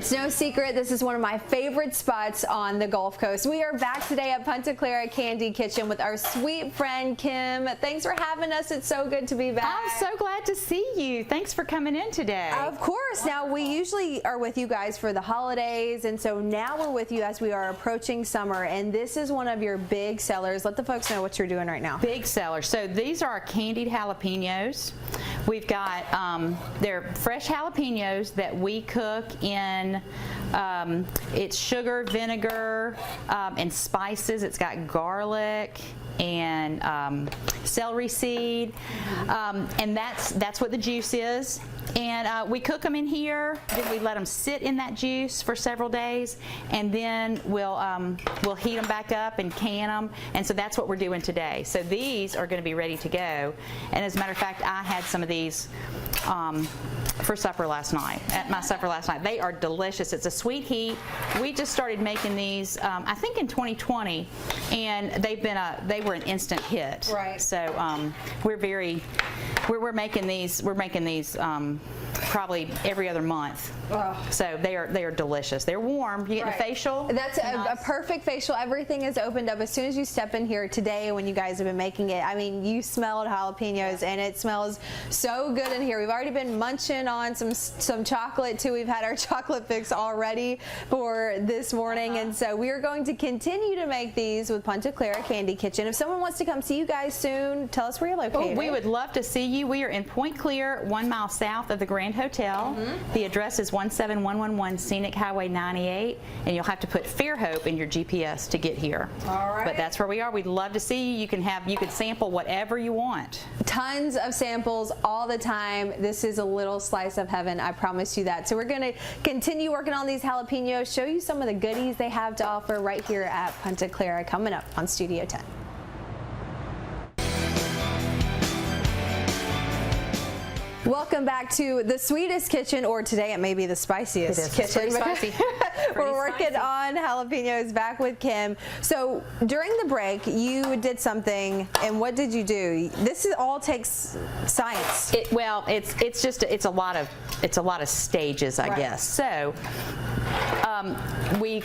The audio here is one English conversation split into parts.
It's no secret, this is one of my favorite spots on the Gulf Coast. We are back today at Punta Clara Candied Kitchen with our sweet friend Kim. Thanks for having us. It's so good to be back. I'm so glad to see you. Thanks for coming in today. Of course. Now, we usually are with you guys for the holidays, and so now we're with you as we are approaching summer, and this is one of your big sellers. Let the folks know what you're doing right now. Big seller. So these are our candied jalapenos. We've got, they're fresh jalapenos that we cook in, it's sugar, vinegar, and spices. It's got garlic and celery seed, and that's what the juice is. And we cook them in here, then we let them sit in that juice for several days, and then we'll heat them back up and can them, and so that's what we're doing today. So these are going to be ready to go, and as a matter of fact, I had some of these for supper last night, at my supper last night. They are delicious. It's a sweet heat. We just started making these, I think in 2020, and they were an instant hit. Right. So we're making these probably every other month. Oh. So they are delicious. They're warm. You get a facial. That's a perfect facial. Everything is opened up as soon as you step in here today. When you guys have been making it, I mean, you smelled jalapenos, and it smells so good in here. We've already been munching on some chocolate too. We've had our chocolate fix already for this morning, and so we are going to continue to make these with Punta Clara Candied Kitchen. If someone wants to come see you guys soon, tell us where you're located. Oh, we would love to see you. We are in Point Clear, 1 mile south of the Grand Hotel. The address is 17111 Scenic Highway 98, and you'll have to put Fairhope in your GPS to get here. All right. But that's where we are. We'd love to see you. You can sample whatever you want. Tons of samples all the time. This is a little slice of heaven, I promise you that. So we're going to continue working on these jalapenos, show you some of the goodies they have to offer right here at Punta Clara coming up on Studio 10. Welcome back to the sweetest kitchen, or today it may be the spiciest kitchen. It's pretty spicy. We're working on jalapenos, back with Kim. So during the break, you did something, and what did you do? This all takes science. It's a lot of stages, I guess. So we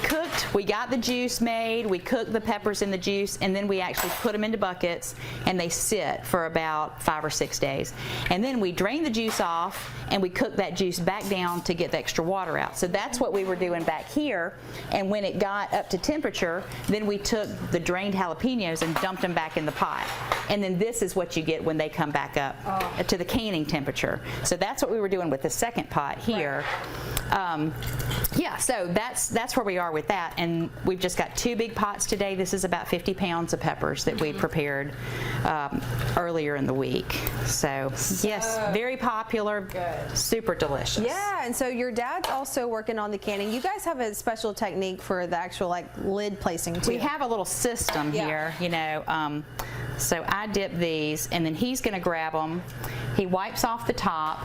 got the juice made, we cooked the peppers in the juice, and then we actually put them into buckets, and they sit for about 5 or 6 days. And then we drain the juice off, and we cook that juice back down to get the extra water out. So that's what we were doing back here, and when it got up to temperature, then we took the drained jalapenos and dumped them back in the pot. And then this is what you get when they come back up to the canning temperature. So that's what we were doing with the second pot here. Yeah, so that's where we are with that, and we've just got 2 big pots today. This is about 50 pounds of peppers that we prepared earlier in the week. So yes, very popular, good, super delicious. Yeah, and so your dad's also working on the canning. You guys have a special technique for the actual lid placing too. We have a little system here, you know. So I dip these, and then he's going to grab them. He wipes off the top,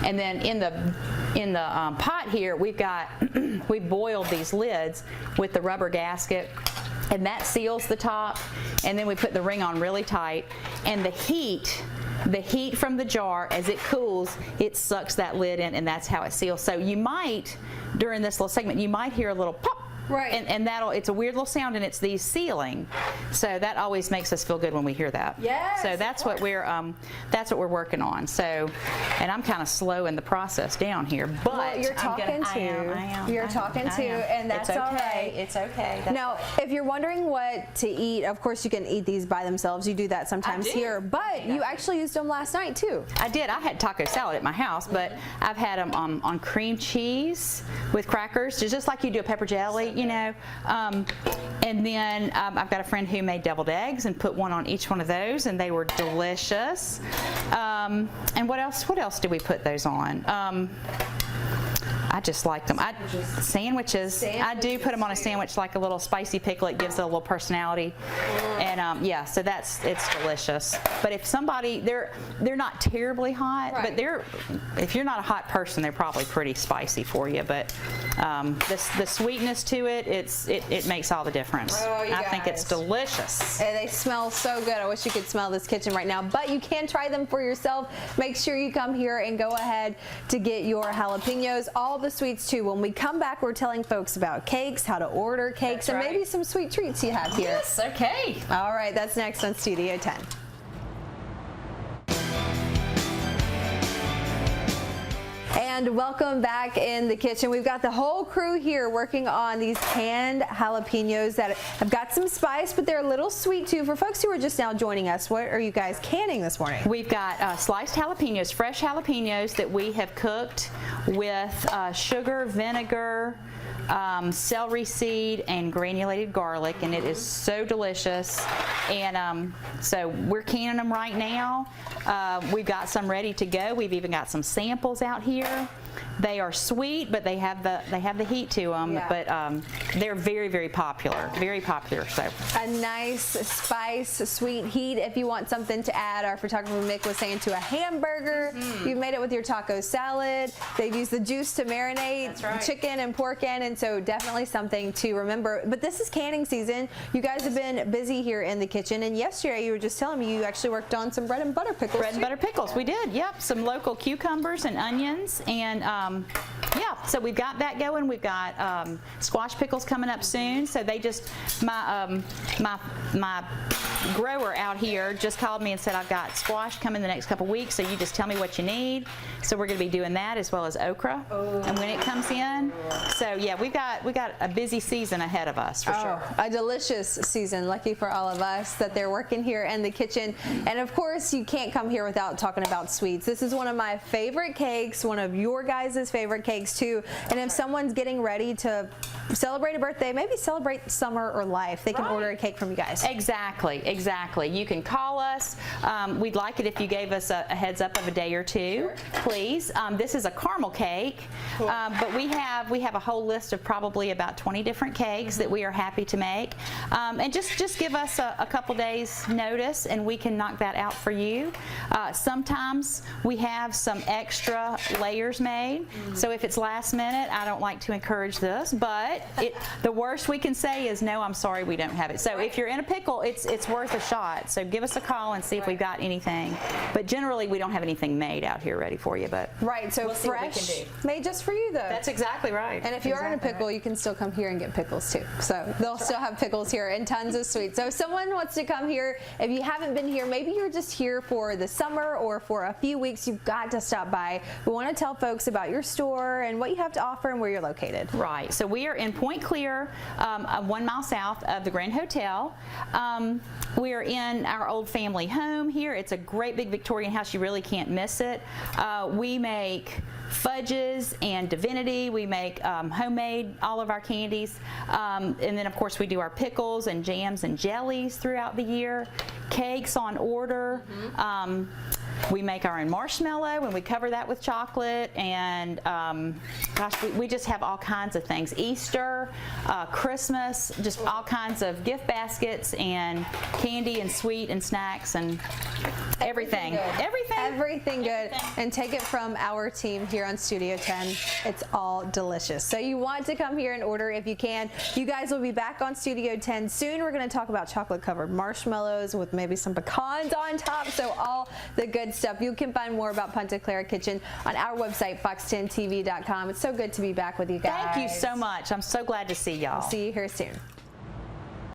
and then in the pot here, we boiled these lids with the rubber gasket, and that seals the top. And then we put the ring on really tight, and the heat from the jar, as it cools, it sucks that lid in, and that's how it seals. So you might, during this little segment, you might hear a little pop. Right. And it's a weird little sound, and it's these sealing. So that always makes us feel good when we hear that. Yes. So that's what we're working on. So, and I'm kind of slow in the process down here, but well, you're talking and that's it's okay. All right. It's okay. Now, if you're wondering what to eat, of course you can eat these by themselves. You do that sometimes here, but you actually used them last night too. I did. I had taco salad at my house, but I've had them on cream cheese with crackers, just like you do a pepper jelly. You know, and then I've got a friend who made deviled eggs and put one on each one of those, and they were delicious. And what else did we put those on? I just like them. Sandwiches. I do put them on a sandwich, like a little spicy pickle. It gives it a little personality. And yeah, so it's delicious. But if somebody, they're not terribly hot, but if you're not a hot person, they're probably pretty spicy for you. But the sweetness to it, it makes all the difference. I think it's delicious. And they smell so good. I wish you could smell this kitchen right now. But you can try them for yourself. Make sure you come here and go ahead to get your jalapenos. All the the sweets too. When we come back, we're telling folks about cakes, how to order cakes, and maybe some sweet treats you have here. Yes, okay. All right, that's next on Studio 10. And welcome back in the kitchen. We've got the whole crew here working on these canned jalapenos that have got some spice, but they're a little sweet too. For folks who are just now joining us, what are you guys canning this morning? We've got sliced jalapenos, fresh jalapenos that we have cooked with sugar, vinegar, celery seed, and granulated garlic, and it is so delicious. And so we're canning them right now. We've got some ready to go. We've even got some samples out here. They are sweet, but they have the heat to them. Yeah. But they're very, very popular. Very popular. So a nice spice, sweet heat. If you want something to add, our photographer Mick was saying, to a hamburger. You've made it with your taco salad. They've used the juice to marinate chicken and pork in, and so definitely something to remember. But this is canning season. You guys have been busy here in the kitchen, and yesterday you were just telling me you actually worked on some bread and butter pickles. Bread and butter pickles, we did. Yep, some local cucumbers and onions, and yeah, so we've got that going. We've got squash pickles coming up soon. So they just my grower out here just called me and said, I've got squash coming the next couple weeks, so you just tell me what you need. So we're going to be doing that, as well as okra, and when it comes in. So yeah, we got a busy season ahead of us for sure. A delicious season. Lucky for all of us that they're working here in the kitchen. And of course, you can't come here without talking about sweets. This is one of my favorite cakes, one of your guys' favorite cakes too. And if someone's getting ready to celebrate a birthday, maybe celebrate summer or life, they can order a cake from you guys. Exactly. You can call us. We'd like it if you gave us a heads up of a day or two, please. This is a caramel cake, but we have a whole list of probably about 20 different cakes that we are happy to make. And just give us a couple days notice, and we can knock that out for you. Sometimes we have some extra layers made, so if it's last minute, I don't like to encourage this, but the worst we can say is, no, I'm sorry, we don't have it. So if you're in a pickle, it's worth a shot. So give us a call and see if we've got anything. But generally, we don't have anything made out here ready for you. But so we'll see what we fresh, can do. made just for you though. That's exactly right. And if you are in a pickle, you can still come here and get pickles too. So they'll still have pickles here and tons of sweets. So if someone wants to come here, if you haven't been here, maybe you're just here for the summer or for a few weeks, you've got to stop by. We want to tell folks about your store and what you have to offer and where you're located. Right. So we are in Point Clear, 1 mile south of the Grand Hotel. We are in our old family home here. It's a great big Victorian house. You really can't miss it. We make fudges and divinity. We make homemade all of our candies. And then, of course, we do our pickles and jams and jellies throughout the year. Cakes on order. We make our own marshmallow, and we cover that with chocolate. And gosh, we just have all kinds of things. Easter, Christmas, just all kinds of gift baskets and candy and sweet and snacks and everything. Everything good. And take it from our team here on Studio 10. It's all delicious. So you want to come here and order if you can. You guys will be back on Studio 10 soon. We're going to talk about chocolate-covered marshmallows with maybe some pecans on top. So all the good stuff. You can find more about Punta Clara Kitchen on our website, fox10tv.com. It's so good to be back with you guys. Thank you so much. I'm so glad to see y'all. See you here soon.